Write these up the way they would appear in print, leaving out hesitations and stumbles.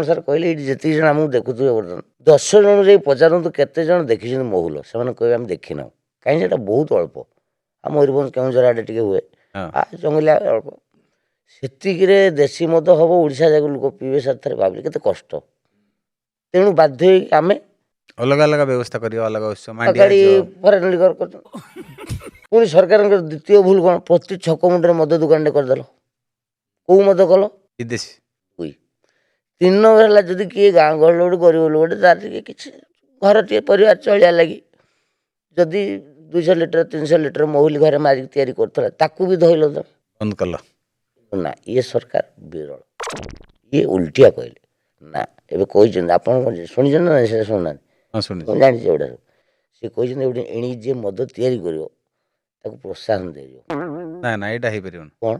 Sir କହିଲେ ଏଇଠି ଯେତିକି ଜଣ ଆମକୁ ଦେଖୁଥିବେ ବର୍ତ୍ତମାନ 10 ଜଣ ଯାଇ ପଚାରନ୍ତୁ କେତେ ଜଣ ଦେଖିଛନ୍ତି ମହୁଲ, ସେମାନେ କହିବେ ଆମେ ଦେଖିନାହୁଁ। କାହିଁକି ସେଟା ବହୁତ ଅଳ୍ପ। ଆମ ମୟୂରଭଞ୍ଜ କେଉଁଝର ଆଡ଼େ ଟିକେ ହୁଏ, ଜଙ୍ଗଲିଆ ଅଳ୍ପ। ସେତିକିରେ ଦେଶୀ ମଦ ହବ, ଓଡ଼ିଶା ଯାକ ଲୋକ ପିଇବେ। ସାର୍ ଥରେ ଭାବିଲେ କେତେ କଷ୍ଟ। ତେଣୁ ବାଧ୍ୟ ହେଇକି ଆମେ ଅଲଗା ଅଲଗା ବ୍ୟବସ୍ଥା କରିବା, ଅଲଗା ଉତ୍ସ ମାଣ୍ଡିଆ ଗାଡ଼ି ଫରେନ୍ ଲିକର କରୁଛନ୍ତି। ପୁଣି ସରକାରଙ୍କର ଦ୍ୱିତୀୟ ଭୁଲ କ'ଣ? ପ୍ରତି ଛକ ମୁଣ୍ଡରେ ମଦ ଦୋକାନଟେ କରିଦେଲ। କେଉଁ ମଦ କଲ? ବିଦେଶୀ। ହୁଏ 3 ନମ୍ବର ହେଲା, ଯଦି କିଏ ଗାଁ ଗହଳି ଗୋଟେ ଗରିବ ଲୋକଟେ ତାର ଟିକେ କିଛି ଘର ଟିକେ ପରିବାର ଚଳିବା ଲାଗି ଯଦି 200 ଲିଟର 300 ଲିଟର ମହୁଲି ଘରେ ମାରିକି ତିଆରି କରୁଥିଲା, ତାକୁ ବି ଧଇଲ ତମେ। ବନ୍ଦ କଲ। ନା, ଇଏ ସରକାର ବିରଳ। ଇଏ ଉଲଟିଆ କହିଲେ ନା। ଏବେ କହିଛନ୍ତି, ଆପଣ ଶୁଣିଛନ୍ତି ନା ସେଟା ଶୁଣୁନାହାନ୍ତି? ହଁ ଶୁଣିଛି। ମୁଁ ଜାଣିଛି ଏଗୁଡ଼ା ସବୁ। ସେ କହିଛନ୍ତି ଗୋଟେ ଏଣିକି ଯିଏ ମଦ ତିଆରି କରିବ ତାକୁ ପ୍ରୋତ୍ସାହନ ଦିଆଯିବ। ନା ନା, ଏଇଟା ହେଇପାରିବନି। କ'ଣ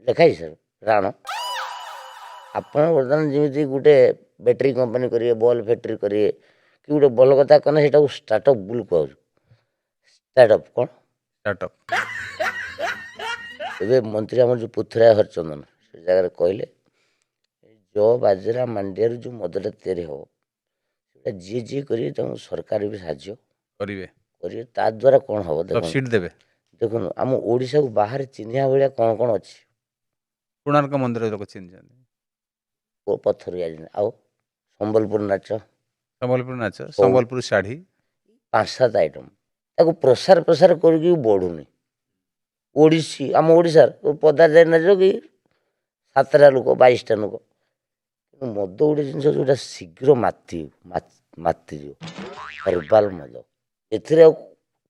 ଲେଖା ହେଇଛି ସାର୍? ରାଣ ଆପଣ ବର୍ତ୍ତମାନ ଯେମିତି ଗୋଟେ ବ୍ୟାଟେରୀ କମ୍ପାନୀ କରିବେ, ବଲ୍ ଫ୍ୟାକ୍ଟ୍ରି କରିବେ, କି ଗୋଟେ ଭଲ କଥା କଲେ ସେଇଟାକୁ ଷ୍ଟାର୍ଟଅପ୍ ବୁଲ କୁହାଯାଉଛି। ଷ୍ଟାର୍ଟଅପ୍ କ'ଣ? ଷ୍ଟାର୍ଟଅପ୍। ଏବେ ମନ୍ତ୍ରୀ ଆମର ଯେଉଁ ପୃଥ୍ୱୀରାଜ ହରିଚନ୍ଦନ ସେ ଜାଗାରେ କହିଲେ, ଯଅ ବାଜରା ମାଣ୍ଡିଆରୁ ଯେଉଁ ମଦଟା ତିଆରି ହେବ ସେଟା ଯିଏ ଯିଏ କରିବେ ତାଙ୍କୁ ସରକାର ବି ସାହାଯ୍ୟ କରିବେ। ତା ଦ୍ୱାରା କ'ଣ ହେବ ସବସିଡି ଦେବେ। ଦେଖନ୍ତୁ ଆମ ଓଡ଼ିଶାକୁ ବାହାରେ ଚିହ୍ନିବା ଭଳିଆ କ'ଣ କ'ଣ ଅଛି? କୋଣାର୍କ ମନ୍ଦିର ଲୋକ ଚିହ୍ନିଛନ୍ତି, ପଥର ଜାଣିଛନ୍ତି। ଆଉ ସମ୍ବଲପୁର ନାଚ, ସମ୍ବଲପୁର ନାଚ, ସମ୍ବଲପୁର ଶାଢ଼ୀ, 5-7 ଆଇଟମ୍। ତାକୁ ପ୍ରସାର କରିକି ବଢ଼ୁନି। ଓଡ଼ିଶୀ ଆମ ଓଡ଼ିଶାର ପଦାରେ ଯାଇ ନାଚ କି 7ଟା ଲୋକ 22ଟା ଲୋକ। କିନ୍ତୁ ମଦ ଗୋଟେ ଜିନିଷ ଯେଉଁଟା ଶୀଘ୍ର ମାତିଯିବ, ହର୍ବାଲ ମଦ। ଏଥିରେ ଆଉ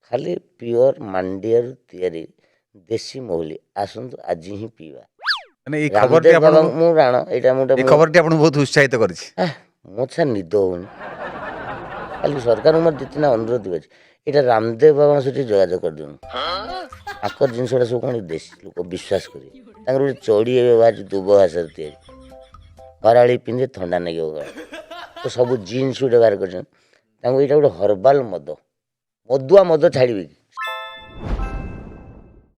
ଖାଲି ପିଓର ମାଣ୍ଡିଆରୁ ତିଆରି ଦେଶୀ ମହୁଲି। ଆସନ୍ତୁ ଆଜି ହିଁ ପିଇବା। ମାନେ ଏଇ ଖବରଟି ରାମଦେବ ବାବା, ଆପଣଙ୍କୁ ମୁଁ ରାଣ, ଏଇଟା ଏଇ ଖବରଟି ଆପଣଙ୍କୁ ବହୁତ ଉତ୍ସାହିତ କରିଛି। ମୋ ଛା ନିଦ ହେଉନି। ଖାଲି ସରକାରଙ୍କୁ ମୋର 2-3ଟା ଅନୁରୋଧ ଅଛି। ଏଇଟା ରାମଦେବ ବାବାଙ୍କ ସହିତ ଯୋଗାଯୋଗ କରିଦିଅନ୍ତୁ। ତାଙ୍କର ଜିନିଷଟା ସବୁ କ'ଣ ଦେଶୀ ଲୋକ ବିଶ୍ୱାସ କରିବେ। ତାଙ୍କର ଗୋଟେ ଚଡ଼ି ଏବେ ବାହାରିଛି ଦୁବ ଘାସରେ ତିଆରି, ଖରାଳି ପିନ୍ଧି ଥଣ୍ଡା ଲାଗିବ ଗଳା। ତ ସବୁ ଜିନ୍ସ ଗୋଟେ ବାହାର କରିଛନ୍ତି। ତାଙ୍କୁ ଏଇଟା ଗୋଟେ ହର୍ବାଲ ମଦ, ମଦୁଆ ମଦ ଛାଡ଼ିବେ କି?